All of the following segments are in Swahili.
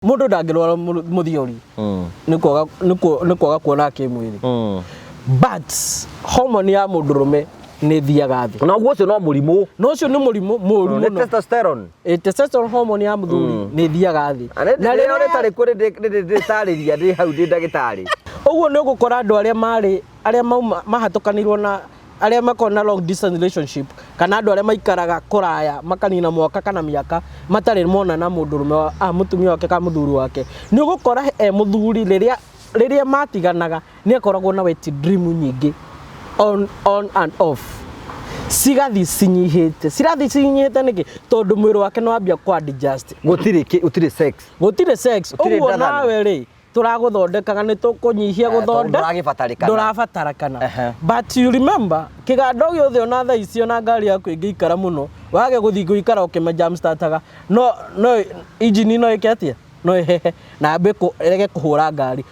Mundu ndangirwara muthiori ni kwaga kuona kimwiri but hormone ya mundurume ni thiaga thi na uguo no murimu ni murimu moru muno testosterone testosterone hormone ya muthuri ni thiaga thi na ri ore tari kuri nditariria ndi hau ndi ndagitari uguo ni gukora andu aria mahatukanirwo na aria makona long distance relationship kana andu aria maikaraga kuraya makanina mwaka kana miaka matari mona na mundurume mutumia wake ka muthuri wake ni gukora muthuri riria matiganaga ni akoragwo na wet dream nyingi on and off sigathi cinyihite niki tondu mwiri wake no ambia kwa digest gutire sex uguo nawe ri turaguthondekaga ni tukunyihia ndurabatarikana but you remember kigando giothe ona thaa icio na ngari yaku ingiikara muno wage guthi guikara ukima jam startaga no engine no iketia no hehe na ambe rege kuhura ngari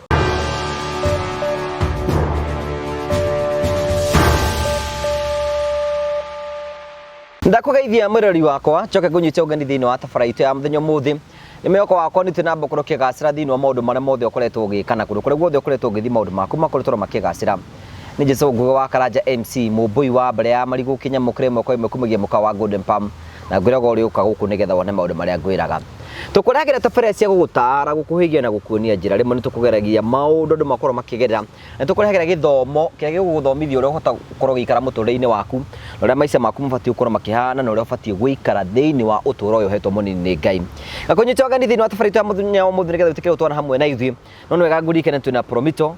ndakugeithia mwirori wakwa coke kunyita ugeni thiini wa tabaraitu ya muthenya muthi nimeyoko wakwa ni tunamba kurokia gacira thiini wa maundu maria mothe ukoretwo ugikana kundu kuria guothe ukoretwo ugithi maundu maku makoretwo makigacira ni Jesu ngugo wa Karanja MC mubui wa mbere ya marigu kinyamukire moko imwe kumagia muka wa Golden Palm na ngwiraga uri uka guku nigetha wone maundu maria ngwiraga tukuragira tabere cia gugutara gukuhigia na gukuonia njira rimwe ni tukugeragia maundu ndu makoro makigerera na tukuragira githomo kiria giguthomithia uria uhota gukorwo gikara muturire-ini waku na uria maica maku mabati gukorwo makihana na uria ubati guikara thiini wa uturo uyu hetwo munini ni Ngai gakunyita wagani thiini wa tabaraitu ya muthenya wa muthi nigetha utikire utwana hamwe na ithui no ni wega ngurikene twina Promito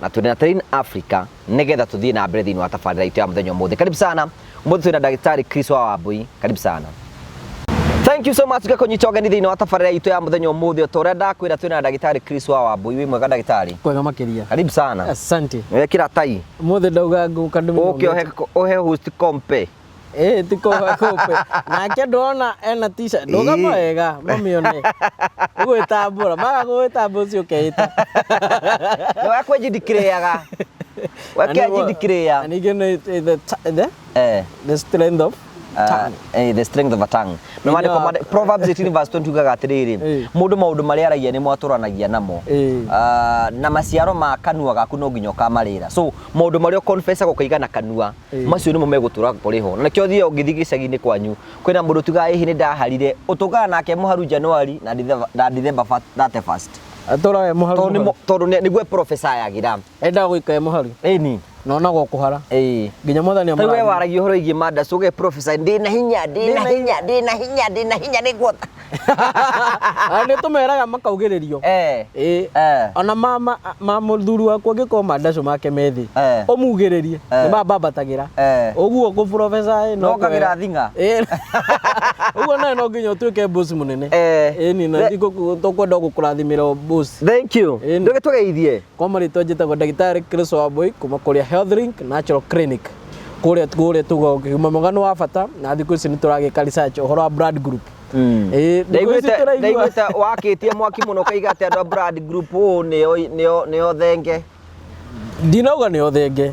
na tuna Train Africa nigetha tuthie na mbere thiini wa tabarira itu ya muthenya muthi karibu sana muthi tuna Daktari Chris wa Wambui karibu sana thank you so much gakunyita ugeni thiini wa tabarira itu ya muthenya muthi utora ndakwira tuna Daktari Chris wa Wambui wi mwega daktari kwega makiria karibu sana asante wekira tai muthi ndauga nguka ndume ohe host kompe tiko kope na ke ndona ena t-shirt ndoga mwega mamione gwetambura maga gwetambura cio keita wakweji dikreaga wakeji dikrea and again the strength of the strength of a tongue no mane kwa Proverbs 18 verse 20 ugaga atiriri mundu maundu maria aragia ni mwaturanagia namo na maciaro ma kanua gaku no nginyo kamarira so maundu maria confess gukaigana kanua macio nimo megutura kuriho na kio thie ungithi gicagi-ini kwanyu kwina mundu tuga ihi ni ndaharire utuga nake muharu January na December 31st atora muharu tondu niguo professor yagira enda guika muharu ni nona gukuhara nginya mwathani amara wewe waragio horo igi mada suge professor ndina hinya niguo Nĩ tũmeraga makaugĩrĩrio ona ma mũthuri wakwa angĩkorwo mandaco make methi ũmugĩrĩrie nĩ mambambatagĩra ũguo kũ professor no kagira thinga ũguo nawe no nginya ũtuĩke boss mũnene ĩni na tũkwenda gũkũrathimĩra boss. Thank you ndũgĩtũgeithie kwa marĩtwa njĩtagwo ndagĩtarĩ Chris Wambui kuma kũrĩa Health Link Natural Clinic kũrĩa tũgoma mũgano wa bata na thikũ ici nĩ tũragĩka research ũhoro wa blood group. Ndaiguĩte wakĩtie mwaki mũno kaiga atĩ andũ a blood group nĩo thenge. Ndinauga nĩo thenge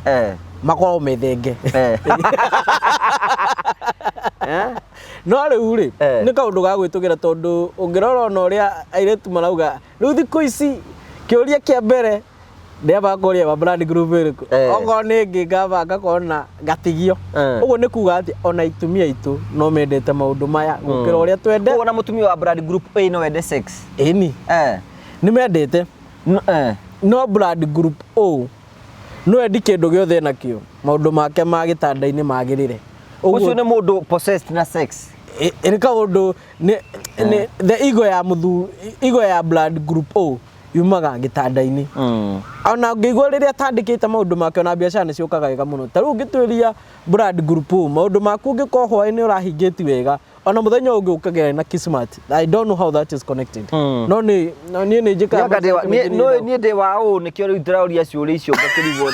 makoragwo me thenge no rĩu rĩ nĩ kaũndũ ga gwĩtũgĩra tondũ ũngĩrora ona ũrĩa airĩtu marauga rĩu thikũ ici kĩũria kĩa mbere ndĩamba kũria wa blood group ĩrĩkũ okorwo nĩ ngĩngamba ngakorwo gatigio ũguo nĩ kuga atĩ ona itumia itũ no mendete maũndũ maya gũkĩra ũrĩa twende. Ona mũtumia wa blood group A no ende sex ĩni nĩ mendete no blood group O no endi kĩndũ gĩothe nakĩo maũndũ make ma gĩtanda-inĩ magĩrĩre. Ũcio nĩ mũndũ possessed na sex nĩ kaũndũ the ego ya blood group O yumaga gĩtanda-inĩ ona ngĩigua rĩrĩa atandĩkĩte maũndũ make na biacara nĩ ciũkaga wega mũno. Ta rĩu ũngĩtuĩria blood group O maũndũ maku ũngĩkorwo hwaĩ-inĩ ũrahingĩti wega ona mũthenya ũngĩ ũkagĩa na kismat. I don't know how that is connected no niĩ nĩ njĩkaga niĩ ndĩ wa ũũ nĩkĩo rĩu ndĩraũria ciũria icio ngakĩrigwo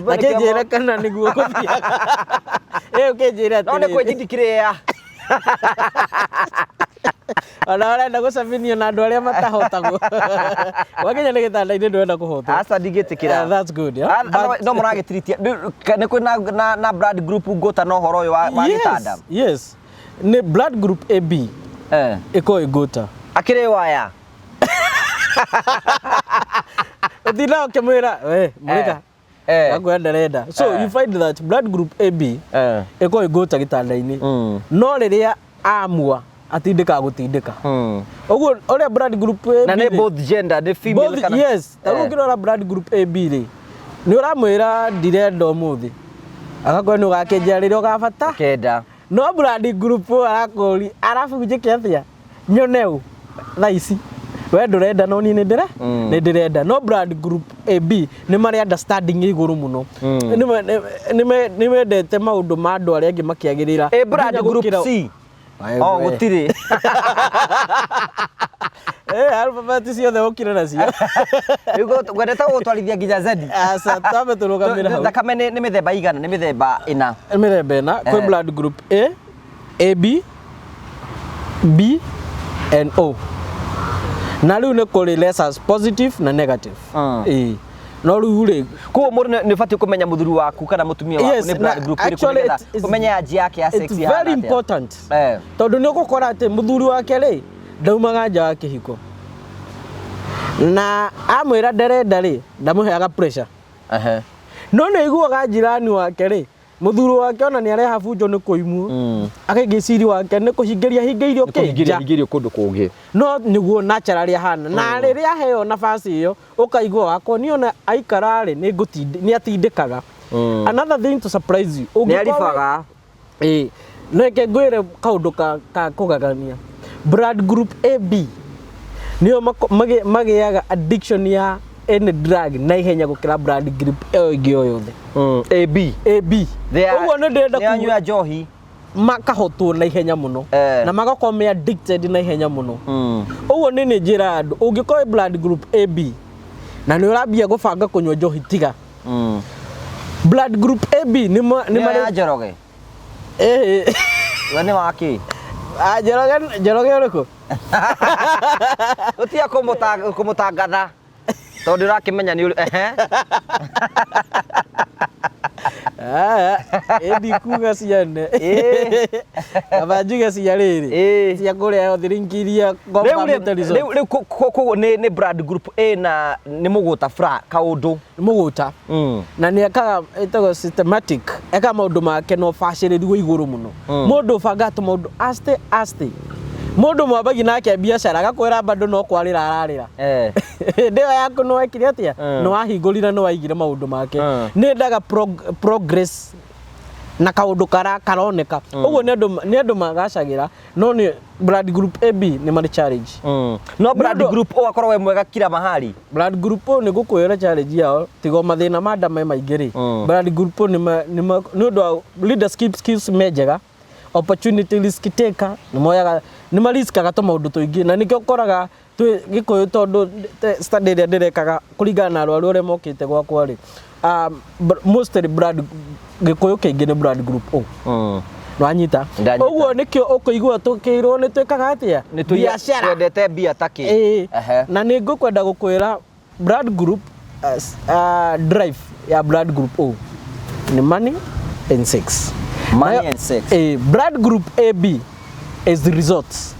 akĩnjĩra kana nĩguo gũthiaga ũkĩnjĩra atĩ no nĩ kwĩnjindikĩrĩa ona ũrenda gũcabithio na andũ arĩa matahotagwo wakinya nĩ gĩtanda-inĩ ndũrenda kũhotwo. Aca ndingĩtĩkĩra. That's good no mũragĩtiritia nĩ kwĩ na blood group ngũta no ũhoro ũyũ wa gĩtanda. Yes nĩ blood group AB ĩkorwo ĩngũta akĩrĩ waya ũtinda ũkĩmwĩra mũrĩka agwa ndarenda. So you find that blood group AB ĩkorwo ĩngũta gĩtanda-inĩ no rĩrĩa amua atindĩka gũtindĩka ũguo ũrĩa blood group AB na nĩ both gender the female kana yes ta rĩu ũngĩrora blood group AB rĩ nĩ ũramwĩra ndirenda ũmũthĩ agakorwo nĩ ũgakĩnjĩra rĩrĩa ũgabata kenda no blood group arakũri arabu njĩke atĩa nyone ũ thaa ici we ndũrenda no niĩ nĩ ndĩrenda no blood group AB nĩ marĩ understanding igũrũ mũno nĩ mendete maũndũ ma andũ arĩa angĩ makĩagĩrĩra blood group C gũtirĩ alphabet ciothe ũkire nacio gwendete gũtwarithia nginya Z. Aca twambe tũrũgamĩre hau. Thakame nĩ mĩthemba igana? Nĩ mĩthemba ĩna. Mĩthemba ĩna kwĩ blood group A, AB, B and O. Na rĩu nĩ kũrĩ lessons positive na negative. No rĩu rĩ koguo mũndũ nĩ ũbatiĩ kũmenya mũthuri waku kana mũtumia waku nĩ blood group ĩrĩkũ nĩgetha ũmenye age yake ya sex. It's very important tondũ nĩ ũgũkora atĩ mũthuri wake rĩ ndaumaga nja wa kĩhiko na amwĩra ndarenda rĩ ndamũheaga pressure no nĩ aiguaga njirani wake rĩ mũthuri wake ona nĩ areha bunjo nĩ kũimwo akaingĩciri wake nĩ kũhingĩrio kĩnja kũndũ kũngĩ no nĩguo naturally ahana na rĩrĩa aheo nafasi ĩyo ũkaigua wako nĩ ona aikara rĩ nĩ atindĩkaga. Another thing to surprise you nĩ aribaga no ke ngwĩre kaũndũ ka kũgagania blood group AB nĩo magĩaga addiction ya any drug na ihenya gũkĩra blood group ĩngĩ o yothe. AB ũguo nĩ ndĩrenda kũnyua njohi makahotwo na ihenya mũno na magakorwo me addicted na ihenya mũno. Ũguo nĩ njĩra andũ ũngĩkorwo blood group AB na nĩ ũrambia gũbanga kũnyua njohi tiga. Blood group AB nĩ marĩ njoroge we nĩ waki njoroge ũrĩkũ ũtia kũmũtangatha tondũ ũrakĩmenya nĩ ndikuga ciane kaba njuge cia rĩrĩ cia kũrĩa thiringiria rĩu koguo nĩ blood group A na nĩ mũgũta fra kaũndũ nĩ mũgũta na nĩ ekaga ĩtagwo systematic eka maũndũ make no bacĩrĩri wa igũrũ mũno mũndũ ũbanga maũndũ aste mũndũ mwambagi nake biacara agakwĩra bado no kwarĩra ararĩra ndeyo yaku no wekire atĩa no wahingũrira no waigire maũndũ make nĩ ndaga progress na kaundu karoneka uguo ni andu magacagira no ni blood group AB ni mari challenge no blood group O akorwo we mwega kila mahali blood group O ni gukwira challenge yao tigo mathina manda me maingiri blood group O ni undu leadership skills mejega opportunity risk taker ni moyaga ni mariskaga to maundu tuingi na nikio koraga gikuyu tondu study ria ndirekaga kuringana na arwaru ore mokite gwakwa ri mostly blood gikuyu kingi ni blood group O nwanyita uguo nikio ukuigua tukirwo ni twikaga atia ni twendete bia taki na ni ngukwenda gukwira blood group drive ya blood group O ni money and sex. Money and sex. Blood group AB is the results.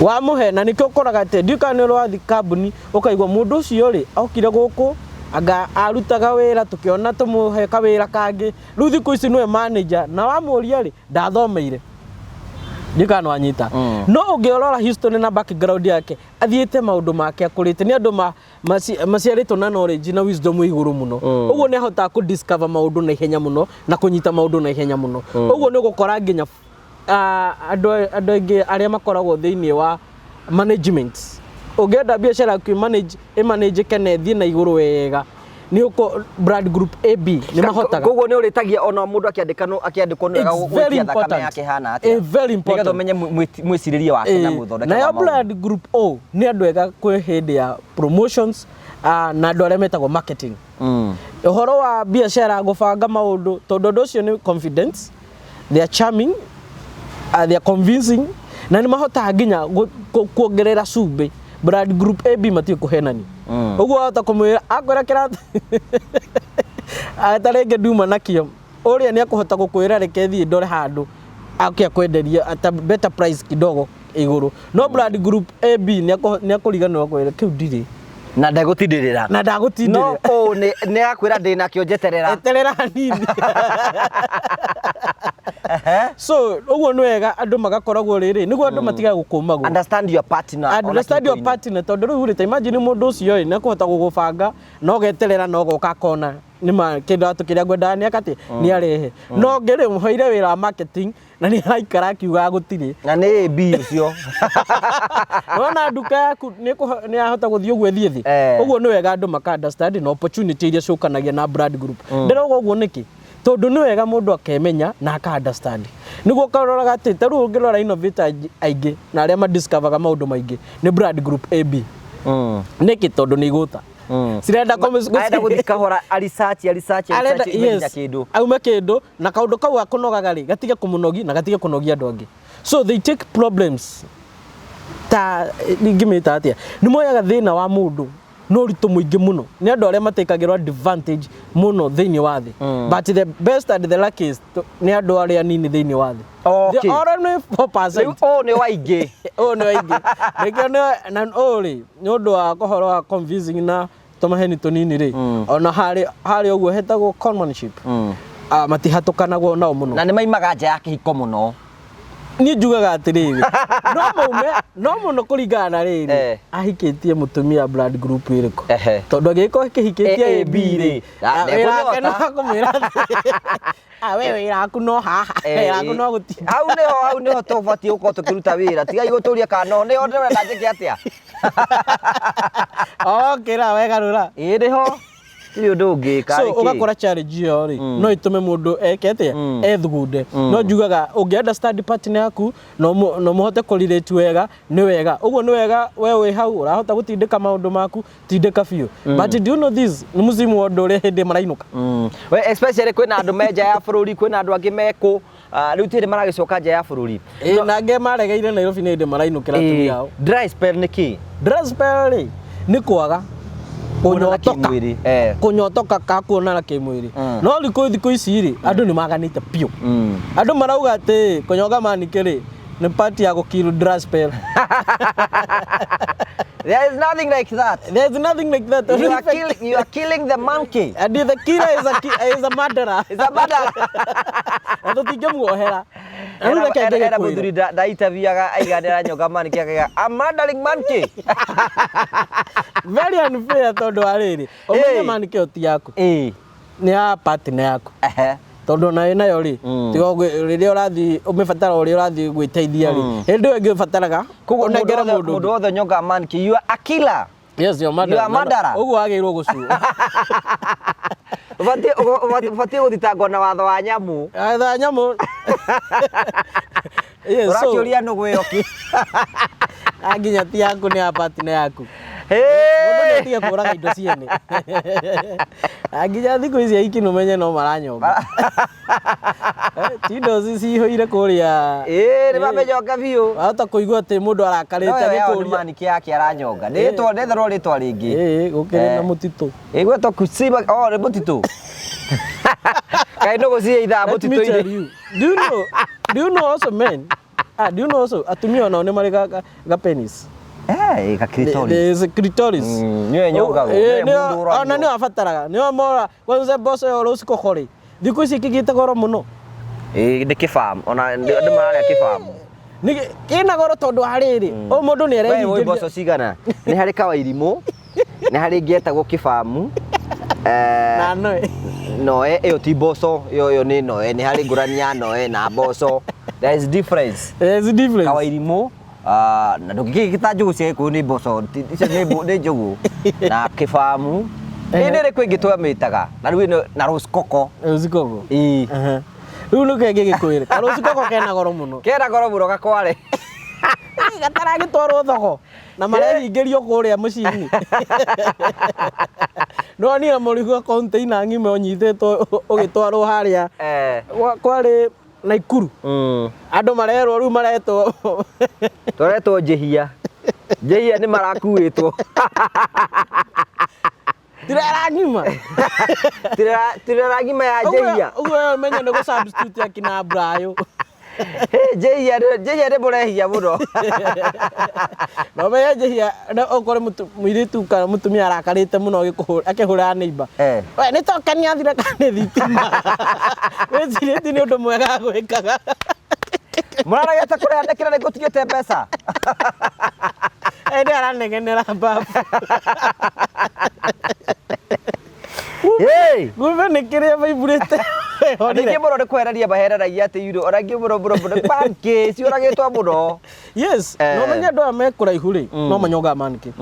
Wa muhe na nikio koraga te ndikane rwathi kambuni ukaigwa mundu ucio ri aukire guku aga arutaga wira tukiona tumuhe kawira kangi riu thiku ici niwe manager na wa muria ri ndathomeire ndikana wanyita no ungiorora history na background yake athiete maundu make akurite ni andu maciaritwo na knowledge na wisdom iguru muno uguo ni ahota ku discover maundu na ihenya muno na kunyita maundu na ihenya muno uguo ni gukora nginya andu ingi aria makoragwo thiini wa management ugenda biashara ku manage kene thii na iguru wega ni uko blood group AB ni mahotaga koguo ni uritagia ona mundu akiandikwo nega gwikia thakame yake hana atia very important nigetha menye mwiciririe wake na muthondeka na ya blood group O ni andu ega kwi hindi ya promotions na andu aria metagwo marketing uhoro wa biashara gubanga maundu tondu andu ucio ni confidence they are charming they are convincing na ni mahotaga nginya kuongerera cumbi blood group AB mati kuhenani uguo hota kumwira akwira kiratu atarenge nduma nakio uria ni akuhota gukwira reke thii ndore handu akia kwenderia at better price kidogo iguru no blood group AB ni akuriganwa kwira kiu ndiri na ndagutindirira no O ni akwira ndina kio njeterera nini so uguo ni wega andu magakoragwo riri niguo andu matiga gukumagwo understand your partner tondu riu rita imagine mundu ucio ni akuhota gugubanga no geterera no goka kona nima kindu atukiria ngwenda ni akati ni arehe no ngire muhoire wira wa marketing na ni haikara kiuga gutiri na ni AB ucio ona nduka yaku ni ahota guthii uguo thiethi uguo ni wega andu maka understand na opportunity iria cukanagia na blood group ndirogo uguo niki tondu ni wega mundu akemenya na aka understand niguo karoraga ati taru ngirora innovator aingi na aria ma discover maundu maingi ni blood group AB niki tondu ni iguta sirenda aenda guthika hora research imenya kindu aume kindu na kaundu kau akunogaga ri gatige kumunogi na gatige kunogia andu angi so they take problems ta ngimita atia ni moyaga thina wa mundu no ritu muingi muno ni andu aria matekagirwa advantage muno thiini wa thi but the best and the luckiest ni andu aria nini thiini wa thi okay only 4% O ni waingi nikio na ori ni undu wa kohoro wa convincing na tomaheni tunini ri ona hari uguo hetagwo conmanship matihatukanagwo nao muno na ni maimaga nja ya kihiko muno ni njugaga atiriri no muno kuringana riri ahikitie mutumia blood group iriku tondu agiko kihikitie AB ri wira kana kumira wewe iraku no haha iraku no guti au niho tofati uko tukiruta wira tiga iguturia kana ni onde wenda njike atia kira wega rura iriho ti undu ungi so ugakora challenge yo ri no itume mundu ekete ethugunde no njugaga ungi understand partner yaku no muhote ku relate wega ni wega uguo ni wega we hau urahota gutindika maundu maku tindika biu but do you know this ni muzimu wa ndore hindi marainuka we especially kwina andu meja ya bururi kwina andu angi meko riu tiri maragicoka nja ya bururi na nge maregeire Nairobi ni hindi marainukira turi yao dry spell ni ki dry spell ni kwaga kunyotoka kakuonana kimwiri no thiku ici ri andu ni maganite piu andu marauga ati kunyoga manikiri ni party ya gukiru dry spell there is nothing like that you are killing the monkey and the killer is a murderer ando tigemuohera era muthuri ndaitaviaga aiganira nyoga maniki akaga a murdering monkey very unfair tondu ariri umenye maniki oti yaku ni ya partner yaku tondu na nayo ri tigo riria urathi umibatara uria urathi gwiteithia ri hindi wengi ubataraga unengere mundu wothe nyonga manki you are a killer. Yes, you are madara. Ugu agirwo gucu. Ubatie guthitangwo na watho wa nyamu. Watho nyamu. Yes, so urakiuria nugu iyo ki. Aginya ti yaku ni apati na yaku. Mundu netiga kuraga indo ciene. Aginya thiku ici iki numenye no maranyonga. Tindo cici hoire kuria. Ni mamenyoka biu. Ahota kuigua ati mundu arakarite gikuria. Maniki yake aranyonga. Ndetho ritwa ringi. Gukire na mutitu. Gwetwo kusiba ni mutitu. Kai no gucie itha mutitu iri. Do you know also men? Do you know also atumia nao ni mari ga penis? Ga clitoris. There's a clitoris. Ni nyonga we. Ona ni afataraga. Ni mora kwanza boss yo rusiko khori. Thiku ici kigite goro muno. Ni kifam. Ona andu mararia kifam. Ni kina goro tondu hariri. O mundu ni arehingiria. Wewe boss cigana. Ni hari kawairimu. Ni hari ngetagwo kifamu. Na noe. Noe iyo ti boso. Iyo ni noe. Ni hari ngurania noe na boso. There is difference. Kawairimu. Na ndukigita njugu cia ku ni boso. Icio ni njugu. Na kifamu. Ini ri kwingi twamitaga. Na riu na rose coco. Rose coco. Riu ni kengi gikwire. Rose coco kena goro muno. Kena goro muno gakware. Gataragitwarwo thoko na marehingirio kuria mucini. No ni amurigo container ngime onyithetwo ugitwarwo haria kwari Naikuru. Andu marerwo riu maretwo toretwo jehia ni marakuitwo. Tirarangima ya jehia. Ugo menya no substitute akina Brayo. Jehia ni murehia muno. No me jehia na okore muiritu kana mutumia arakarite muno akihura neighbor. We ni tokania thira kane thitima. Weciriti ni undu mwega gwikaga. Murarageta kuria ndekira ni gutigite mbeca. Ende aranegenera babu. Guve ni kiria vibrate. Ndike muno ni kwereria mahereragia ati yuro orangi muno banki ci oragitwa muno. Yes, no menya ndo me kuraihu ri no manyonga manki.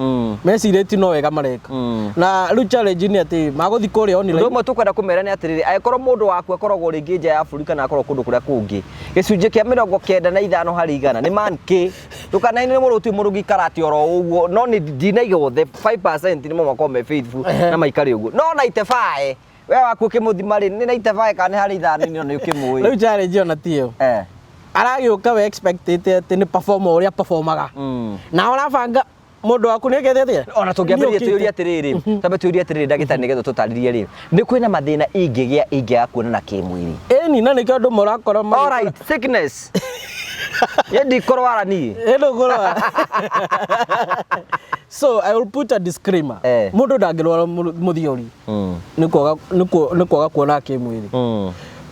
Meciriti no wega mareka. Na riu challenge ni ati maguthi kuria online. Ndo tukwenda kumera ni atiriri akorwo mundu waku akoragwo ringi nja ya buri kana akorwo kundu kuria kungi. Gicunje kia 95 hari igana ni manki. Tukanaini ni muruti murugi karati oro uguo no ni dinaigo the 5% ni mo makome faithful na maikari uguo. No 95 we waku kimuthimari ni 95 kana hari ithano ni no ukimui. Riu challenge ona tio. Aragiuka we expected ati ni perform uria performaga. Na urabanga mundu waku ni gethetie. Ona tungiambiria tuuria atiriri. Tabe tuuria atiriri ndagitari nigetho tutaririe ri. Ni kwina mathina ingigia kuona na kimwiri. Ni na nikio andu murakora. All right, sickness. Yendi korwara ni. Elo korwara. So I will put a disclaimer. Mundu ndangirwara muthiori. Nikuoga kuona kimwiri.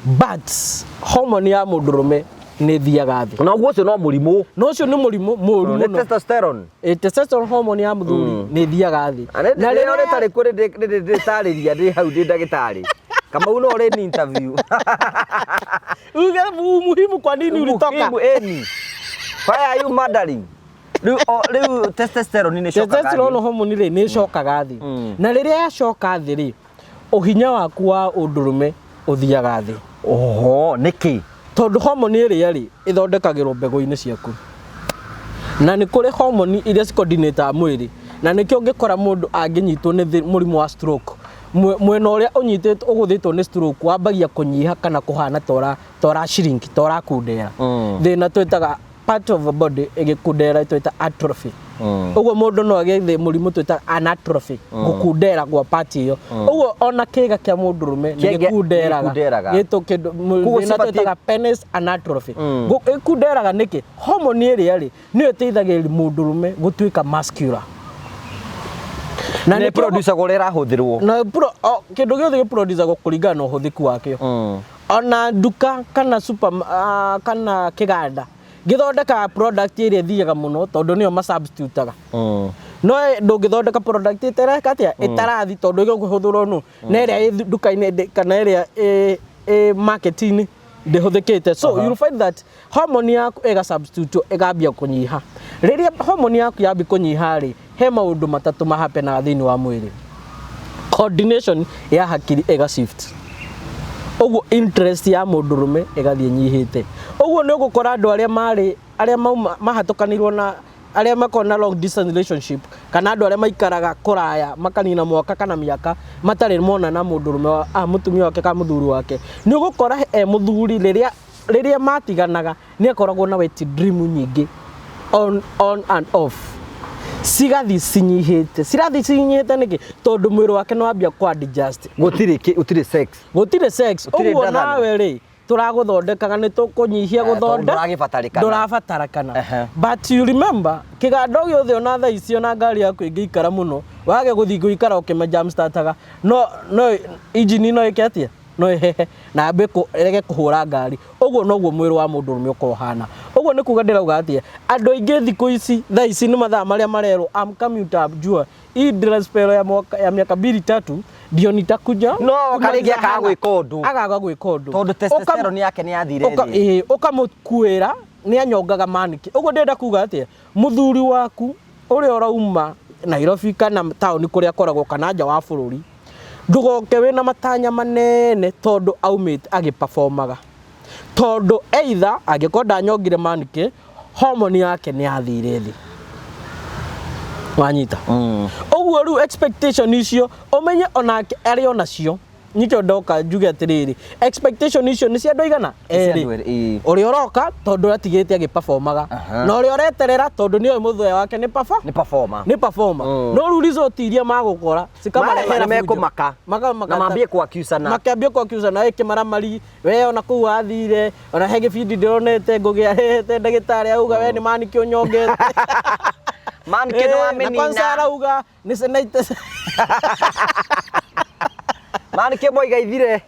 But hormone ya mundurume ni thiaga thi. Na uguo no murimu. No ucio ni murimu moru muno. Testosterone. Testosterone hormone ya muthuri ni thiaga thi. Na ri ore tari kuri nditariria ndi hau ndi ndagitari. Kama uno ore ni interview. Uge muhimu kwa nini ulitoka? Muhimu eni. Why are you murdering? Riu testosterone ni shokaga. Testosterone hormone ri ni shokaga thi. Na riria yacoka thi ri uhinya waku wa undurume uthiaga thi. Oho, niki. Tondu hormone iria ri ithondekagirwo mbegu-ini ciaku. Na ni kuri hormone iria coordinate mwiri. Na nikio ngikora mundu anginyitwo ni murimu wa stroke. Mwena uria unyititwo uguthitwo ni stroke wambagia kunyiha kana kuhana tora shrink tora kundera. Thina twitaga part of the body igikundera twita atrophy. Uguo mundu no agethe murimu twita anatrophy gukundera gwa part iyo. Uguo ona kiga kia mundurume ni gikunderaga gitu kindu thina twitaga penis anatrophy. Gikunderaga niki hormone iria ri ni iteithagiria mundurume gutuika muscular. Na ni producer gorera huthirwo. Na kindu giothe giproduceragwo kuringana na uhuthiku wakio. Ona duka kana super kana kiganda githondeka product iria thiaga muno tondu niyo ma substitutaga. No ndungithondeka product itareka atia itarathi tondu igikuhuthurwo nu na iria duka-ini kana iria marketing ndihuthikite so you'll find that hormone yaku ega substitute egambia kunyiha riria hormone yaku yabi kunyiha ri he maundu matatu mahape na thini wa mwiri coordination ya hakiri ega shift oguo interest ya mundurume egathie nyihite oguo ni gukora andu aria mahatukanirwo na aria makona long distance relationship kana andu aria maikaraga kuraya makanina mwaka kana miaka matari mona na mundurume mutumia wake ka muthuri wake ni gukora muthuri riria matiganaga ni akoragwo na wet dream nyingi on and off sigathi sinyihite niki tondu mwiri wake no ambia kwa adjust gutire sex oguo nawe ri turaguthondekaga ni tukunyihia ndurabatarikana but you remember kigando giothe ona thaa icio na ngari yaku ingiikara muno wage guthi guikara ukimejam startaga no engine no iketia no hehe na mbeko rege kuhura ngari oguo noguo mwiri wa mundu rume ukohana oguo ni kuga ndirauga atia andu aingi thiko ici thaa ici ni mathaa maria marero am commuter abjua i drespero ya miaka 2-3 ndio nitakuja no karigia agaga gwika undu tondu testosterone yake ni yathire ukamukuira ni anyongaga maniki uguo ndenda kuga atia muthuri waku uri urauma Nairobi kana town kuria koragwo kana nja wa bururi ndugoke wina matanya manene tondu aumite agiperformaga tondu either agikonda nyongire maniki hormone yake ni yathire thi wanyita oguo ru expectation icio umenye onake ari onacio nikyo ndoka njuge atiriri expectation icio ni cia ndoigana eri uri oroka tondu atigite agiperformaga na uri oreterera tondu ni muthoe wake ni performer no ru result iria magukora sikamara mekumaka na mambie kwa accuse na eke maramari we ona ku athire ona hege feed ndonete ngugia hete ndagitari auga we ni maniki unyongete maniki no amenina na kwanza arauga ni senaite manike moiga ithire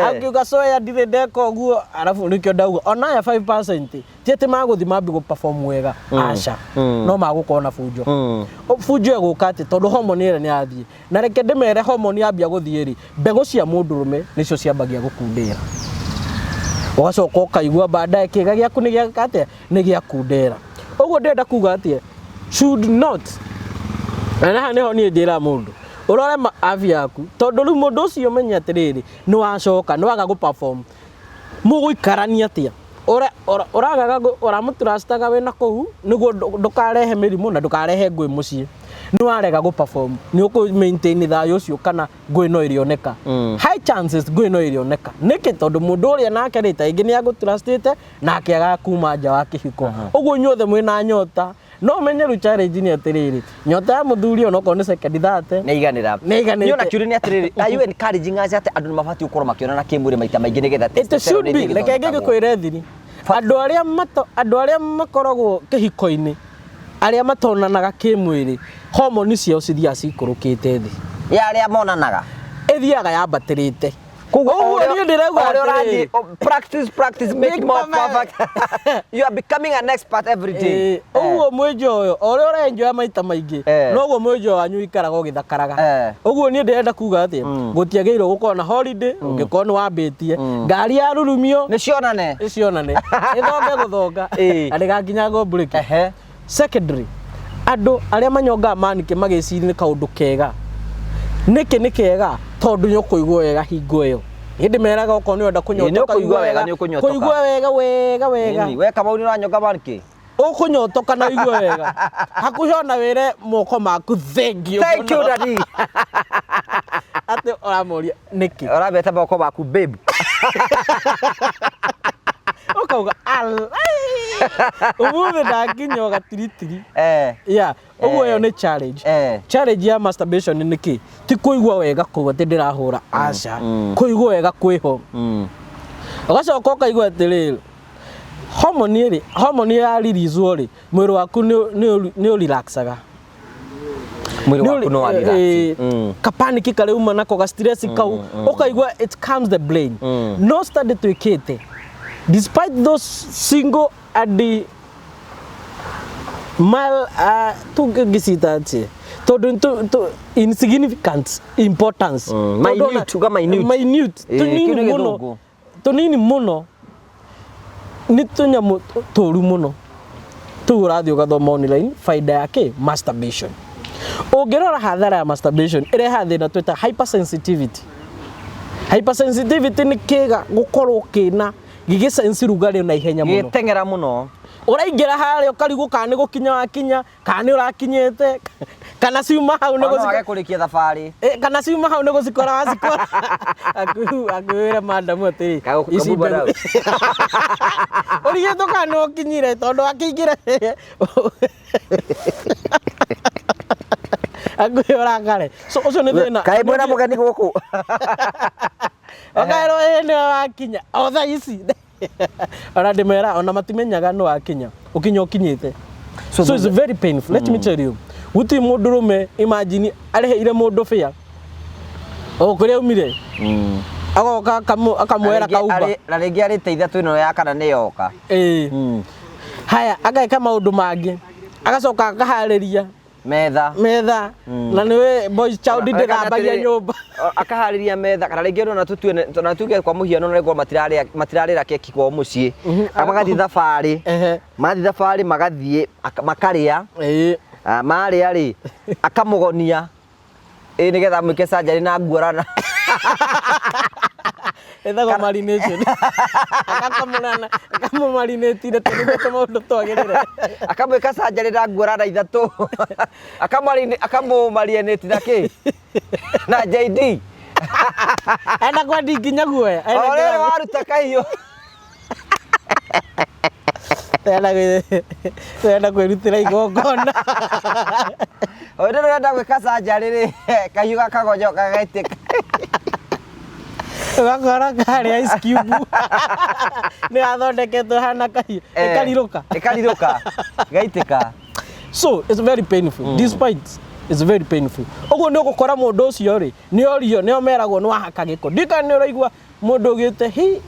akiuga soya ndire ndeko guo arafu nikyo ndauga ona ya 5% tiete maguthi mambi go perform wega aca no magukona fujo eguka ati tondu hormone ire ni athie na reke ndemere hormone yambia guthie ri mbego cia mundurume nicio ciambagia gukundira ugacoka ukaigua baadaye kiga giaku ni giakate ni giakundira uguo ndenda kuga ati should not ana neho ni ndira mundu urore afya yaku tondu ru mundu ucio menya atiriri ni wacoka ni waga guperform muguikarania atia uragaga uramutrustaga wina kou niguo ndukarehe mirimu na ndukarehe ngui mucii ni warega guperform ni uku maintain thayo ucio kana ngui no irioneka high chances ngui no irioneka niki tondu mundu uria nake rita ingi ni agutrustite nake agakuma nja wa kihiko uguo nyothe mwina nyota no menyeru challenge ni atiriri nyota ya muthuri ono kone second thate neiganira niona kiuri ni atiriri ayu encouraging us ati andu mabati ukorwo makiona kimuri maita maingi nigetha it should be like ngege kwire thiri andu aria makoragwo kihiko-ini aria matonanaga kimwiri hormone ciao cithia cikurukite thi ya aria monanaga ethiaga yambatirite koguo ni ndirauga practice make more perfect you are becoming an expert every day oguo mwenjo uyo ore enjoy maita maingi noguo mwenjo wanyu ikaraga ugithakaraga oguo ni ndirenda kuga ati gutiageiro gukorwo na holiday ungikorwo ni wambitie ngari ya rurumio ni cionane ithonge guthonga adigakinya go break secondary andu aria manyonga manike magiciri ni kaundu kega niki ni kega tondu nyokuigwo wega hingo iyo hindi meraga uko ni wenda kunyotoka kuigwa wega ni ukunyotoka kuigwa wega we kama uni uranyonga maniki ukunyotoka na igwe wega hakuhona wire moko maku thank you daddy ate oramoria niki orabeta moko maku babe ukauga al umuthi ndakinyoga tiritiri yeah uguo yo ni challenge ya masturbation ni ki ti kuigwa wega kuga ti ndirahura aca kuigwa wega kwiho ugacoka ukaigwa atiriri hormone ya release ri mwiri waku ni relaxaga mwiri waku no relax kapanic kale uma nako ga stress kau ukaigwa it calms the brain no study to ikete despite those single at the mal tugisitache to insignificant importance minute tunini muno tunini muno ni tunyamu toru muno turathi ugathoma online faida yake masturbation ungirora hathara ya masturbation ire hathina twita hypersensitivity ni kiga gukorwo kina gigisensi rugari na ihenya muno gitengera muno uraingira hari ukarigu kana gukinya wakinya kana urakinyete kana ciuma hau nego kurikia thabari kana ciuma hau nego cikora wacikora akuira madam ati ici barau urigeto kana ukinyire tondu akiingira akuira ngare so ucio ni thina kai mwena mugeni guku okairo ene wakinya otha ici ona ndimera ona matimenyaga no wakinya ukinya ukinyite so it's very painful let me tell you guti mundurume imagine areheire mundu fia okuria umire agoka akamwera kauba na ringi ari teithia twino ya kana ni yoka haya agaika maundu mangi agacoka akahariria metha na niwe boys child ndirambagia nyumba akahariria metha kana ringi ona tutuge kwa muhiano nregwo matirarira keki kwa mucii amagathi thabari mathi thabari magathie makaria maria ri akamugonia nigetha mwike surgery na nguorana ethago marination akamu marinate ile tunugote maundu twagirire akamwika surgery na nguorana ithatu akamu marinate na ki na JD ena kwa dinginya guoya ore waruta kahiyo tena kwirutira igongona ore renda gwika surgery ri kahiyo gakagonyo gagaitika gakora kari ice cube ni athondeketwo hana kahiyo ikariruka gaitika so it's very painful despite it's very painful ogo ni gukora mundu ucio ri ni orio ni omeragwo ni wahaka giko ndika ni uraigwa mundu ugite hi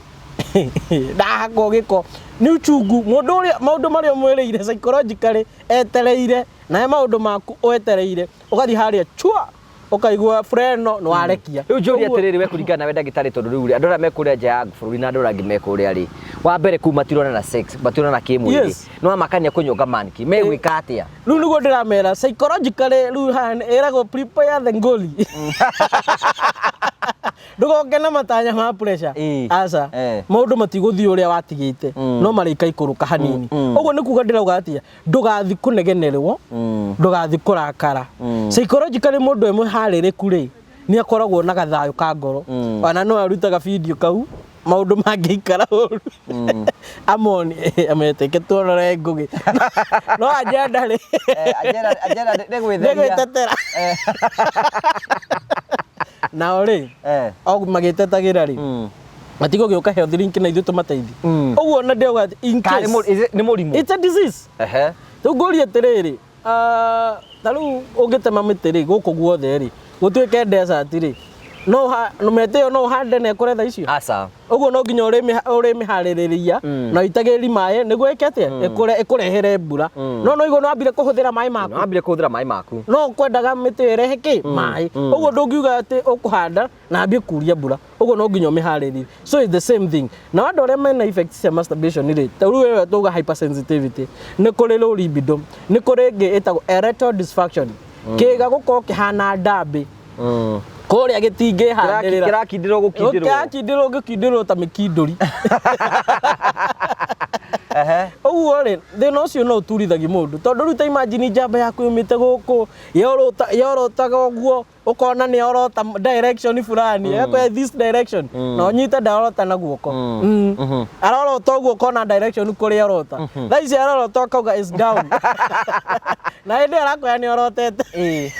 ndahako giko ni uchungu mundu uria maundu maria mwiriire psychologically etereire na maundu maku wetereire ugathi haria chua ukaigwa freno no arekia riu njuri atiriri we kuringana we ndagitari tondu riu andu aria mekuria nja ya bururi na andu rangi mekuria ri wa mbere kuma tirona na sex batirona na kimwiri no amakania kunyonga manki megwika atia riu niguo ndiramera psychologically riu erago prepare the ngoli ndugoke na matanya ma pressure aca maundu matiguthi uria watigite no marika ikuruka hanini uguo ni kuga ndirauga atia ndugathi kunegenerwo ndugathi kurakara psychologically mundu emwe haririku ri ni akoragwo na gathayo ka ngoro ona no arutaga video kau maundu mangikara uru amoni ameteke tuonore ngugi no agenda ri agenda negwitetera na ori au magitetagira ri matigo gioka health link na ithu tumateithi uguo na ndio in case ni murimu it's a disease tugurie tiriri taru ugitema mitiri guku guothe ri gutwike desert ri no meteo no hande ne kuretha icio aca uguo no nginya uri mihaririria na itagiri maye niguo ikete ikurehere mbura no igo no ambire kuhuthira mai maku no kwendaga miti irehe ki mai uguo ndungiuga ati ukuhanda na ambie kuria mbura uguo no nginya mihaririria so it's the same thing na andu aria mena effects ya masturbation ri taru wewe tuga hypersensitivity ni kuri low libido ni kuri ngi itago erectile dysfunction kiga gukorwo kihana ndambi kuria gitinge handirira kirakindiro gukindiro ta mikinduri uguo ri thina ucio no uturithagi mundu tondu ruta imagine njamba yaku yumite guku yorotaga uguo ukona ni orota direction fulani yakwa this direction no nyita ndarota na guoko arorota uguo kona direction kuri orota thaici arorota kauga is down na ende arakoya ni orotete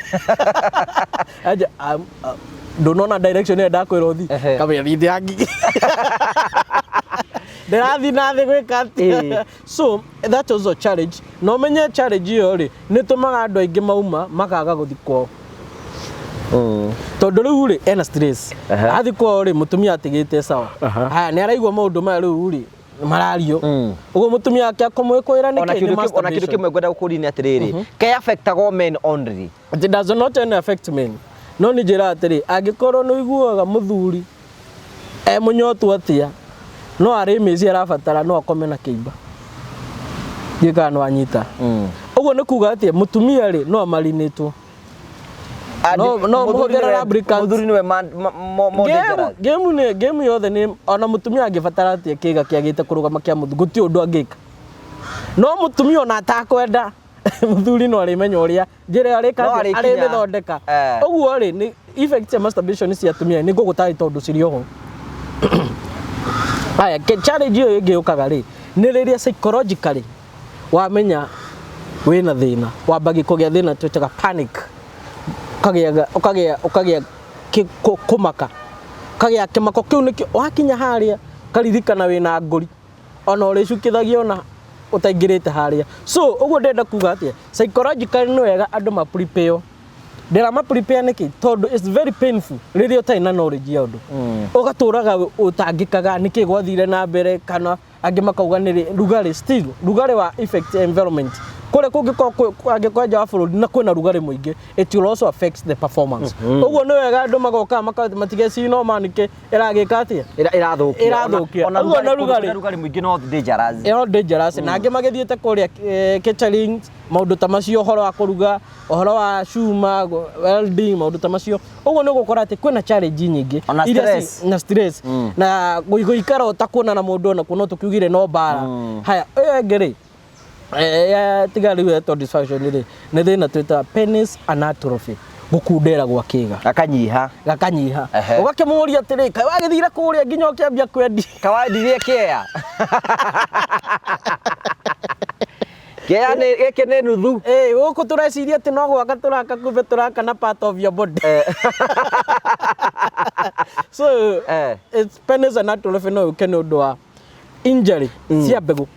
aja ndonona direction enda kwirothi kamya thithi yangi ndirathi na thi gwika atia so that was a challenge no menye challenge iyo ri ni tumaga andu aingi mauma makaga guthi kwao tondu riu ri ena stress athi kwao ri mutumia atigite sawa haya ni araigwa maundu ma riu ri marario ugo mutumia yake akomwekwira ni kene masturbation ona kindu kimwe gwenda gukurini atiriri ke affect go men only it does not only affect men no ni njira atiri angikorwo no iguaga muthuri munyotu atia no arĩ mĩci arabatara no akome na kĩimba gĩka no anyita ũguo nĩ kuga atĩ mũtumia rĩ no amarinĩtwo no mũhũthĩra lubricant mũthuri niwe game yothe nĩ ona mũtumia angĩbatara atĩa kĩga kĩagĩte kũrũgama kĩa mũthuri gũtirĩ ũndũ angĩka no mũtumia ona atakwenda mũthuri no arĩmenya ũrĩa njĩra arĩmĩthondeka ũguo rĩ nĩ effect ya masturbation cia atumia nĩ ngũgũtarĩ tondũ cirĩ oho haya challenge ĩyo ĩngĩ yũkaga rĩ nĩ rĩrĩa psychologically wamenya wĩna thĩna wambagia kũgĩa thĩna twĩtaga panic ukagĩa kũmaka ukagĩa kĩmako kĩu nĩkĩo wakinya harĩa karirikana wĩna ngũri ona ũrĩcukithagio na utaingĩrĩte harĩa so ũguo ndenda kuga atĩa psychologically nĩ wega andũ ma prepare ndĩrama prepare nĩkĩ tondũ it's very painful rĩrĩa ũtarĩ na knowledge ya ũndũ ũgatũraga ũtangĩkaga nĩkĩ gwathire na mbere kana angĩ makauga nĩ rugarĩ still rugarĩ wa effect environment kũrĩa kũngĩkorwo nja wa bũrũri na kwĩna rugarĩ mũingĩ it will also affect the performance ũguo nĩ wega andũ magoka matige no manike ĩragĩka atĩa ĩrathũkia ũguo na rugarĩ mũingĩ no dangerous na angĩ magĩthiĩte kũrĩa catering maũndũ ta macio ũhoro wa kũruga ũhoro wa cuma welding maũndũ ta macio ũguo nĩ gũkora atĩ kwĩna challenge nyingĩ na stress na gũikara ũtakuona na mũndũ ona kuona tũkiugire no bara haya ĩyo ĩngĩ rĩ tiga rĩu eto dysfunction rĩ nĩ thĩna twĩta penis anatrophy gũkundera gwa kĩga gakanyiha ũgakĩmũria atĩrĩ kaĩ wagĩthire kũrĩa nginya ũkĩambia kwendi kawandirie kĩea kĩea gĩkĩ nĩ nuthu gũkũ tũreciria atĩ no gwaka tũraka kumbe tũraka na part of your body so it's penis anatrophy no ũke nĩ ũndũ wa injury cia mbegu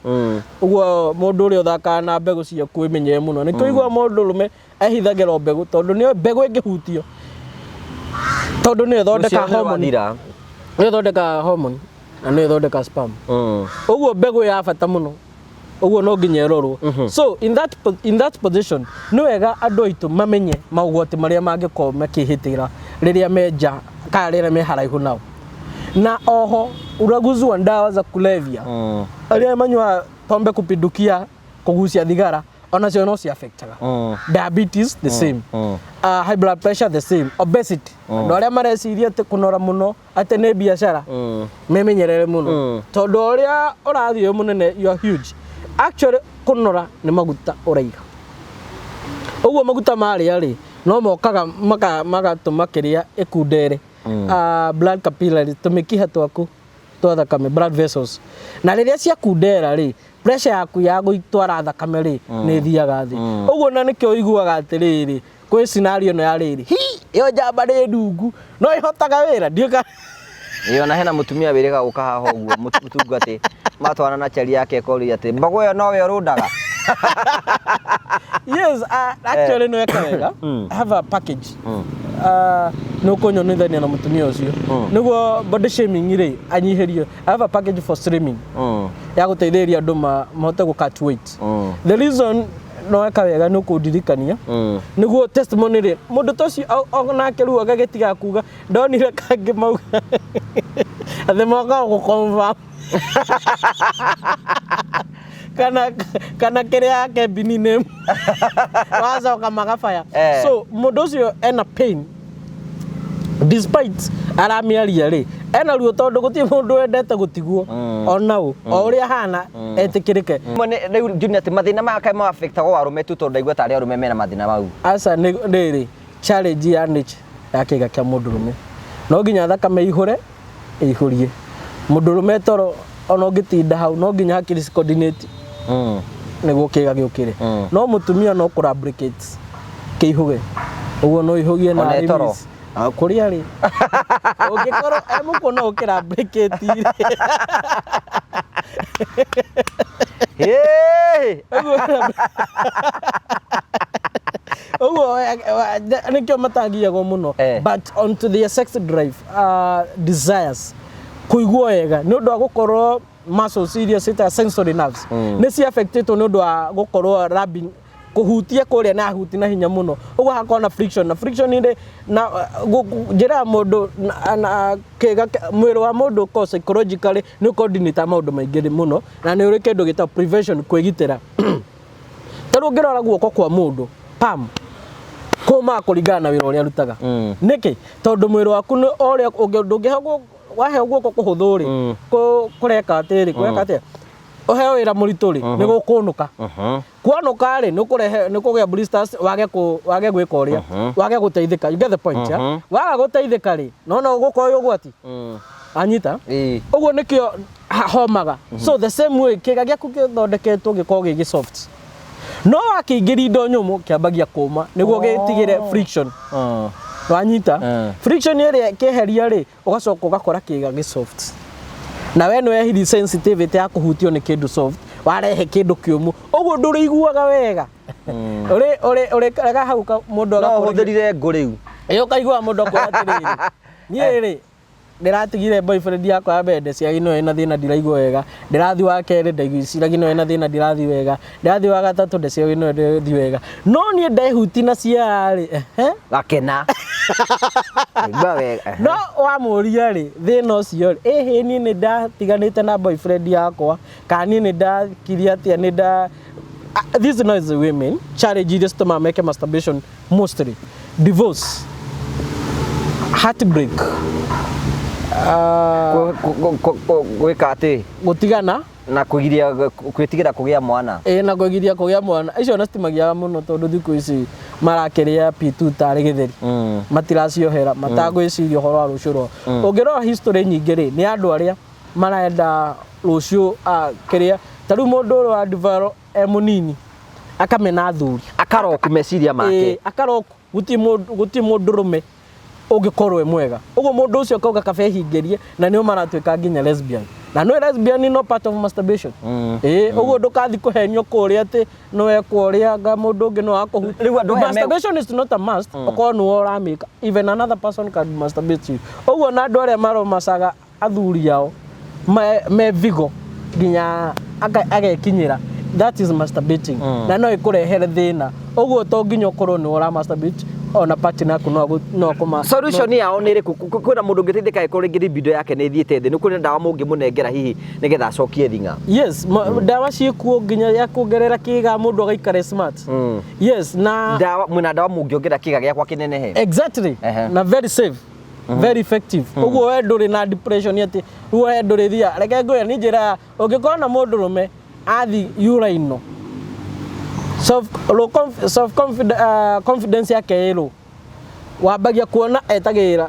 uguo mũndũ ũrĩa ũthakaga na mbegu cia kwĩmenyere mũno nĩ kũigua mũndũ rũme ehithagĩra mbegu tondũ nĩ mbegu ĩngĩhutio tondũ nĩ ĩthondeka hormone na nĩ ĩthondeka sperm uguo mbegu ya bata mũno uguo no nginya ĩrorwo so in that position nĩ wega andũ aitũ mamenye maũgwati marĩa mangĩkorwo makĩhĩtĩra rĩrĩa menja kana rĩrĩa me haraihu nao na oho uraguzi wa ndawa za kulevya arĩa manyua pombe kupindukia kugucia thigara ona cio no cia affectaga diabetes the same high blood pressure the same obesity andũ arĩa mareciria atĩ kũnora mũno atĩ nĩ biacara memenyerere mũno tondũ ũrĩa ũrathiĩ mũnene you are huge actually kũnora nĩ maguta ũraiga ũguo maguta marĩa rĩ no mokaga magatũma kĩrĩa ĩkundere blood capillaries tũmĩkiha twaku twa thakame blood vessels na rĩrĩa ciakundera rĩ pressure yaku ya gũitwara thakame rĩ nĩ thiaga thĩ ũguo na nĩkĩo ũiguaga atĩrĩrĩ kwĩ scenario no ya rĩrĩ ĩyo njamba nĩ ndungu no ĩhotaga wĩra ndiũka na hena mũtumia wĩrĩga gũka haha ũguo mũtungatĩ matwana na chari yake kũria atĩ mbogo ĩyo nowe ũrũndaga yes actually no wega I have a package no kũnyonithania na mũtumia ũcio nĩguo body shaming rĩ anyihirio I have a package for slimming ya gũteithĩrĩria andũ mahote gũ cut weight the reason no wega nĩ kũndirikania nĩguo testimony rĩ mũndũ tocio onake rĩu agagĩtiga kuga ndonire kangĩ mauga atĩ moka gũconfirm kana kĩrĩa yake bini name wacoka magabaya so mũndũ ũcio ena pain despite aramiaria rĩ ena ruo tondũ gũtirĩ mũndũ wendete gũtigwo onao o ũrĩa hana etĩkĩrĩke rĩu junior atĩ mathĩna maya ma affectaga arũme tu tondũ ndaigua tarĩ arũme mena mathĩna mau aca nĩ challenge ya niche ya kĩga kĩa mũndũrũme no nginya thakame ihũre ihũrie mũndũrũme toro ona ũngĩtinda hau no nginya hakiri coordinate nĩguo kĩga gĩũkĩre no mũtumia no kũrabricate kĩihũge ũguo no ihũgie na rimis kũrĩa rĩ ũngĩkorwo mũkũ no ũkĩrabricate ũguo nĩkĩo matangiagwo mũno but onto their sex drive desires kũigua wega nĩ ũndũ wa gũkorwo muscles iria cita sensory nerves nĩ ci affected nĩ ũndũ wa gũkorwo rubbing kuhutia kuria na huti na hinya muno uguo hakona friction na friction inde na njira mundu na kega mwiri wa mundu ko psychologically ni coordinate maundu maingi muno na ni uri kindu gita prevention kwigitira taru ngirora guoko kwa mundu pam kuma kuringana na wira uria arutaga niki tondu mwiri waku ni uria ndungihagwo wahe guoko kuhuthuri kureka atiri kureka atiri oheo ira murituri ni gukunuka kuonuka ri ni kugia blisters wage gwika uria wage guteithika you get the point ya waga guteithika ri no gukoyo gwati anyita uguo nikio homaga so the same way kiga giaku githondeketwo giko gigi soft no akingiri indo nyumu kiambagia kuma niguo gitigire friction wanyita friction iri keheria ri ugacoka ugakora kiga gi soft na we no hili sensitivity ya kuhutio ni kindu soft warehe kindu kiumu uguo nduri iguaga wega ore kaga hau mundu agakuthirire nguriu iyo kaigua mundu kwatiriri nie ri ndiratigire boyfriend yakwa ya bende cia ino ina thina ndiraigua wega ndirathi wa kere ndaigiciraga ino ina thina ndirathi wega ndathi wa gatatu ndacio ino ndathi wega no nie ndehuti na ciari gakena igwa wega no wa muria ri thina ucio ri nie ni ndatiganite na boyfriend yakwa kani ni ndakiria atia ni nda these noise women challenge just to make masturbation mostly divorce heartbreak gwika ati gutigana na kwitigira kugia mwana na kugiria kugia mwana icio na stimagia muno tondu thiku ici marakeria P2 tari githeri matiraciohera matagwiciria horo wa rucuro ungirora history nyingi ri ni andu aria maraenda rucio kiria taru mundu wa develop munini akamena thuri akaroku meciria make akaroku guti mundu rume ungikorwe mwega ugo mundu ucio kauga kabe hingerie na nio maratwika nginya lesbian na no lesbian no part of masturbation ugo ndukathi kuhenyo kuria ati no ekuria ga mundu ngi no akuhutia masturbation is not a must okoro no ora make even another person can masturbate you ugo na andu aria maromacaga athuri yao me vigo nginya agekinyira that is masturbating na no ikurehere thina ugo to nginya okoro no ora masturbate ona partner ku no kuma solution yao ni ri kwina mundu ngiteithika ikore ngiri bido yake ni thiete thi ni kwina ndawa mungi munengera hihi nigetha acokie thinga yes ndawa ciikuo nginya ya kuongerera kiga mundu agaikare smart yes na ndawa mwina ndawa mungi ongera kiga giakwa kinenehe exactly na very safe very effective uguo we nduri na depression ati uguo we nduri thia reke ngoya ni njira ungikona mundu rume athi urine self confidence yake ero wabagia kuona etagira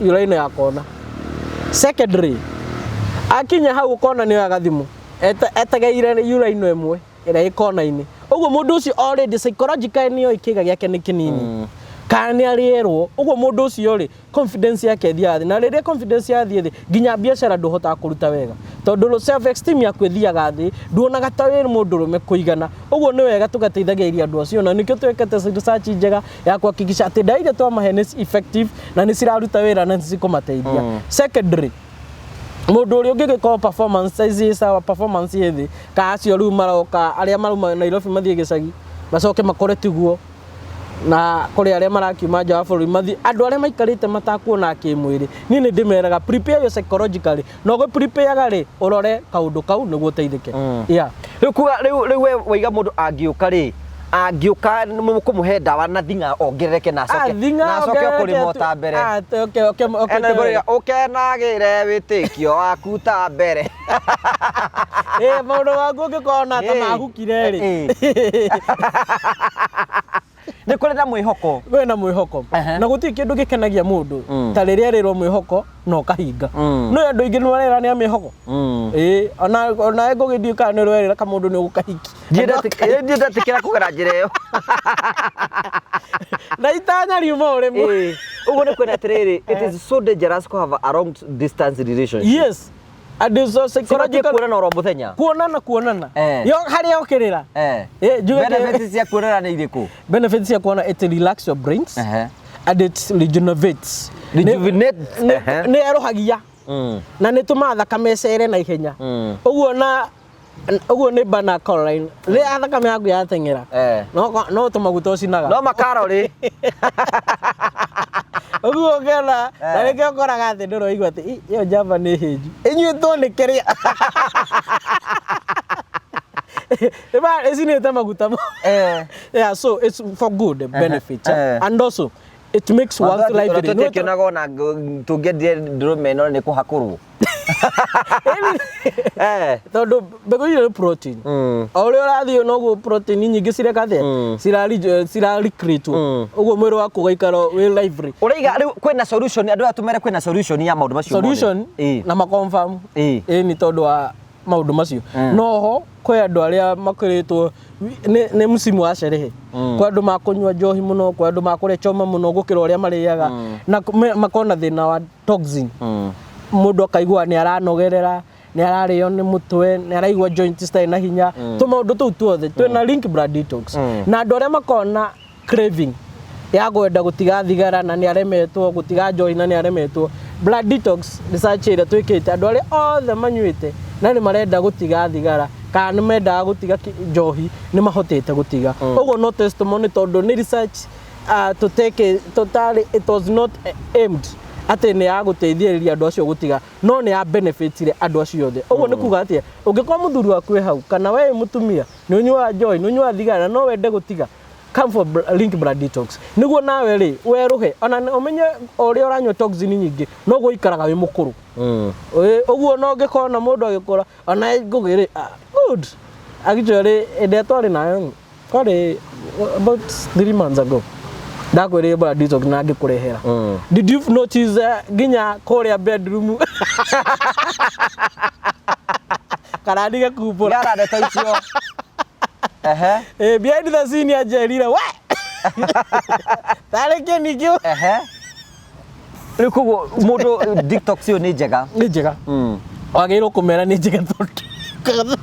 urine yakona secondary akinya hau ukona ni agathimu etagira urine emwe ira ikona ini uguo mundu ucio already psychologically ni oikiga giake ni kinini kani arierwo uguo mundu ucio ri confidence yake thiathi na riria confidence yathi thi nginya biashara nduhota kuruta wega tondu self esteem yaku thiaga thi nduonaga ta wiri mundu rume kuigana uguo ni wega tugateithagiria andu acio na nikio twekete research njega ya kuhakikisha ati ndaire twa mahenes effective na ni ciraruta wira na nicikumateithia secondary mundu uri ungigiko performance size sawa performance yethi ka acio riu maroka aria maruma Nairobi mathie gicagi bacoke makore tiguo na kuri aria marakiuma nja wa bururi mathi andu aria maikarite matakuona kimwiri ni ndimeraga prepare your psychologically no go prepare gari urore kaundu kau niguo teithike yeah riu we waiga mundu angiuka ri angiuka kumuhe ndawa na thinga ongerereke na acoke kuri mota mbere ukenagire witikio waku ta mbere mundu wangu ngikona ta mahukire ri ni kuri na mwihoko we na mwihoko na guti kindu gikenagia mundu ta riria rirwo mwihoko no kahinga no andu ingi nwarera ni mwihoko ona ego gidiuka ni rwerera ka mundu ni ugukahiki ndienda tikira kugera njira iyo na itanya riumo rimwe ugo ni kwena tiriri it is so dangerous to have a long distance relationship yes adizo psychological kuonana oro muthenya kuonana yo haria okirira benefits ya kuonana ni iriku benefits ya kuona it relax your brains and it rejuvenates ni erohagia na ni tuma thakame cere na ihenya uguo na Uguo nĩ Bana Caroline. Rĩrĩa thakame yaku yateng'era. No tũmaguta ũcinaga. No makarori. Uguo ngena na rĩngĩ ũkoraga atĩ ndũroigua atĩ ĩyo Java nĩ hĩnju. Ĩnyuĩtwo nĩ kĩrĩa. Isn't it maguta? Yeah, so it's for good benefits. And also it makes one's life very good. To get the drume no nĩ kũhakũrwo. Tondu mbegũ icio nĩ protein. O ũrĩa ũrathiĩ noguo protein nyingĩ cireka atĩa ciraricreatwo. Ũguo mwĩrĩ waku ũgaikara wĩ lively. Ũraiga rĩu kwĩna solution andũ aya tũmere kwĩna solution ya maũndũ macio mothe. Solution na maconfirm. Nĩ tondũ wa maũndũ macio. Noho kwĩ andũ arĩa makĩrĩtwo nĩ msimu wa sherehe. Kwa andũ makũnyua njohi mũno, kwa andũ makũrĩa choma mũno gũkĩra ũrĩa marĩaga na makona thĩna wa toxin. Mũndũ akaigua nĩ aranogerera, nĩ ararĩo nĩ mũtwe, nĩ araigua joints citarĩ na hinya. Tũmaũndũ tũu tuothe twĩna link blood detox. Na andũ arĩa makona craving ya kwenda gũtiga thigara na nĩ aremetwo gũtiga njohi na nĩ aremetwo, blood detox research ĩrĩa twĩkĩte andũ arĩa othe manyuĩte na nĩ marenda gũtiga thigara kana nĩ mendaga gũtiga njohi nĩ mahotete gũtiga. Ũguo no testimony tondũ nĩ research to take totally it was not aimed atĩ nĩ ya gũteithĩrĩria andũ acio gũtiga, no nĩ ya benefitire andũ acio othe. Ũguo nĩ kuga atĩa ũngĩkorwo mũthuri waku hau kana we mũtumia nĩ ũnyuaga njohi nĩ ũnyuaga thigara no wende gũtiga, come for link blood detox niguo nawe rĩ weruhe ona ũmenye ũrĩa ũranyua toxin nyingĩ no gũikaraga wĩ mũkũrũ. Ũguo no ũngĩkorwo na mũndũ agĩkũra ona ngũgĩrĩ good actually ĩrĩa twarĩ nayo kwarĩ about 3 months ago ndakwĩrĩire blood detox na ngĩkũrehera. Did you notice nginya kũrĩa bedroom kana ndige kumbũra yara ndeto icio behind the scene ya Jerira we tareke ningĩ rĩu koguo mũndũ detox ĩyo nĩ njega. Nĩ njega wagĩrĩirwo kũmera nĩ njega tondũ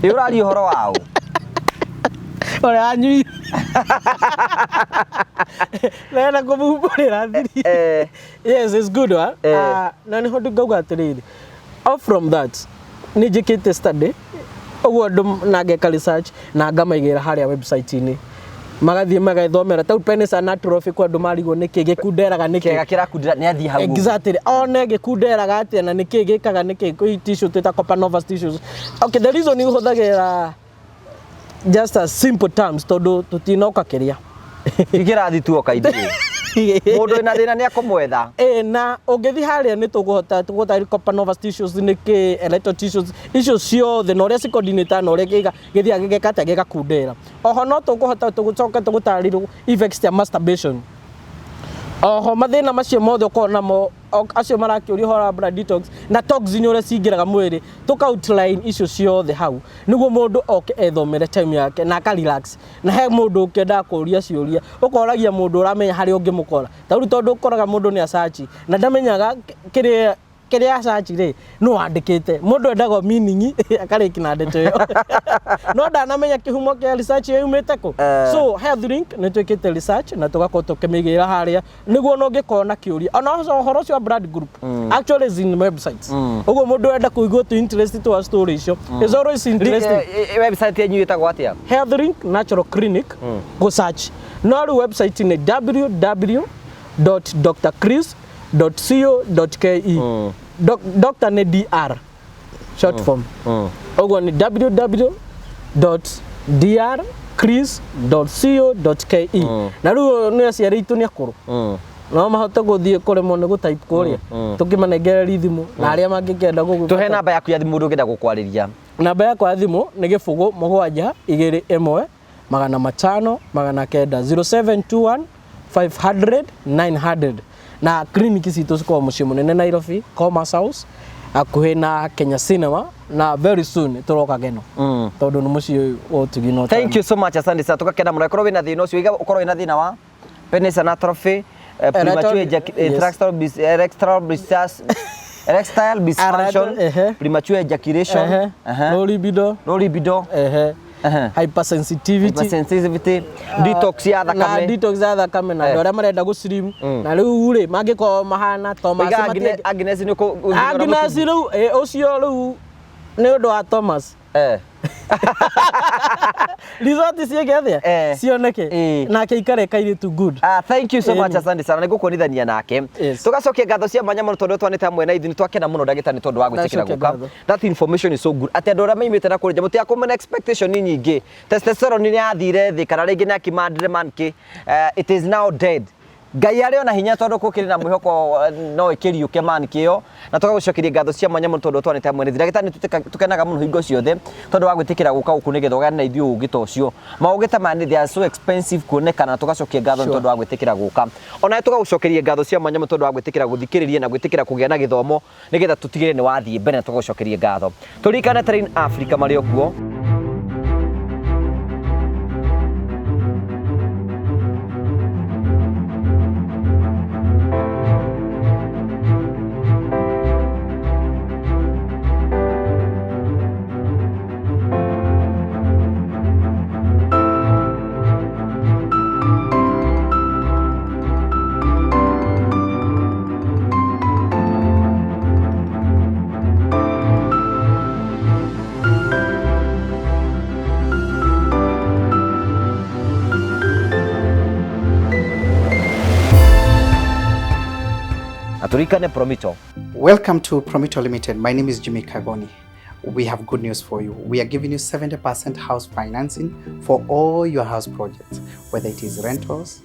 ĩ ũraria ũhoro wao ũrĩa anyui nenda kũmumbũrĩra thiri. Yes, it's good one. Na nĩ hondu ngauga atĩrĩrĩ, off from that nĩ njĩkĩte study ũguo andũ na ngeka research na ngamaigĩra harĩa website-inĩ magathiĩ magethomera tau penisa natrophy kwa andũ marigwo nĩkĩ gĩkunderaga nĩkĩ kĩega kĩrakundera nĩ athiĩ hau. Exactly. One gĩkunderaga atĩa na nĩkĩ gĩkaga nĩkĩ kwĩ tissue twĩta Copanovas tissues. Okay, the reason you hũthagĩra just a simple terms tondũ tutinoka kĩrĩa kĩrathi tuoka ithuĩ mũndũ wĩna thĩna nĩ akũmwetha. Na ũngĩthi harĩa nĩ tũgũhota Copanovas tissues nĩkĩ electro tissues icio ciothe na ũrĩa cicoordinate na ũrĩa gĩthiaga gĩgakata gĩgakundera. Oho no tũkũhota tũgũcoka tũgũtarĩrĩria effects ya masturbation. Oho mathĩna macio mothe ũkorwo namo acio marakĩũria ũhoro wa blood detox na toxin ũrĩa cingĩraga mwĩrĩ tũka outline icio ciothe hau nĩguo mũndũ oke ethomere time yake na aka relax. Na he mũndũ ũkĩenda kũria ciũria ũkoragia mũndũ ũramenya harĩa ũngĩmũkora tondũ ũkoraga mũndũ nĩ asearch na ndamenyaga kĩrĩa asearch rĩ no andĩkĩte mũndũ endaga meaning akarĩki na ndeto ĩyo no ndanamenya kĩhumo kĩa research ĩyo yumĩte kũ. So health link nĩ twĩkĩte research na tũgakorwo tũkĩmĩigĩra harĩa nĩguo no ũngĩkorwo na kĩũria ona ũhoro ũcio wa blood group actually is in websites. Ũguo mũndũ enda kũigua tu interest to a story icio is always interesting. Website yenyu ĩtagwo atĩa? Health link natural clinic go search no website nĩ www.drchris.co.ke. Doctor ne DR short form. Ogo ni www.drchris.co.ke. Na rĩu nĩ aciari itu nĩ akũrũ no mahote gũthiĩ kũremwo nĩ gũtype kũrĩa tũkĩmanengerera thimũ na arĩa mangĩkenda gũgũ. Tũhe namba yaku ya thimũ mũndũ ũngĩenda gũkwarĩria. Namba yakwa ya thimũ nĩ 0721 07900 500 900 na kliniki citũ cikoragwo mũciĩ mũnene Nairobi Commerce House akuhĩ na Kenya Cinema na very soon turoka Geno tondũ nĩ mũciĩ ũtugi no. Thank you so much, asante sana. Tukakena mũno korwo wĩna thĩna ũcio ũkorwo wĩna thĩna wa penis anatrophy, premature erectile dysfunction, premature ejaculation, low libido, hypersensitivity, detox ya thakame. Detox ya thakame na andũ arĩa marenda gũslim na rĩu rĩ mangĩkorwo mahana Thomas Agnes nĩ Agnes rĩu ũcio rĩu nĩ ũndũ wa Thomas result ciĩgethe cioneke nake ikare kairitu good. Thank you so much asante sana nĩgũkuonithania nake. Tugacokia ngatho cia mwanya mũno tondũ twanĩte hamwe na ithuĩ nĩtwakena mũno ndagĩtarĩ tondũ wa gwĩtĩkĩra gũka. That information is so good. Atĩ andũ arĩa maimĩte na kũrĩa mũtĩa kũmena expectation nyingĩ. Testosterone nĩ yathire thĩ kana rĩngĩ nĩ akimandire manki. It is now dead. Ngai arĩ ona hinya tondũ kũkĩrĩ na mwĩhoko no ĩkĩriũke manki ĩyo na tũgagũcokeria ngatho cia mwanya mũno tondũ twanĩte hamwe na ithuĩ ndagĩtarĩ tũkenaga mũno hingo ciothe tondũ wa gwĩtĩkĩra gũka gũkũ nĩgetha ũgane na ithuĩ ũgĩ ta ũcio. Maũgĩ ta maya they are so expensive kuonekana na tũgacokia ngatho tondũ wa gwĩtĩkĩra gũka. Ona tũgagũcokeria ngatho cia mwanya mũno tondũ wa gwĩtĩkĩra gũthikĩrĩria na gwĩtĩkĩra kũgĩa na gĩthomo nĩgetha tũtigĩrĩre nĩ wathiĩ mbere na tũgagũcokeria ngatho. Tũririkane Train Africa marĩ okuo. Promito. Welcome to Promito Limited. My name is Jimmy Kagoni. We have good news for you. We are giving you 70% house financing for all your house projects, whether it is rentals,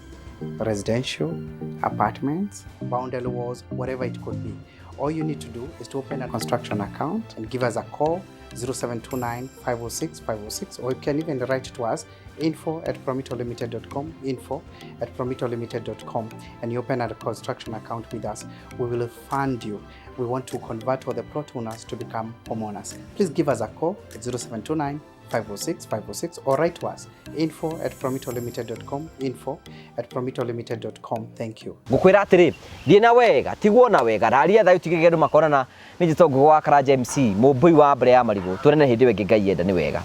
residential, apartments, boundary walls, whatever it could be. All you need to do is to open a construction account and give us a call 0729 506 506, or you can even write to us info@promitolimited.com, info@promitolimited.com, and you open a construction account with us. We will fund you. We want to convert all the plot owners to become homeowners. Please give us a call at 0729 506 506, or write to us info@promitolimited.com, info@promitolimited.com. Thank you. Ngukwira atiri thiĩ na wega tiguo na wega raria thayo tigegeru makorana nĩ njĩtwo ngũgwa Karanja MC mũmbui wa mbere ya marigũ tuonane hĩndĩ ĩngĩ Ngai enda nĩ wega.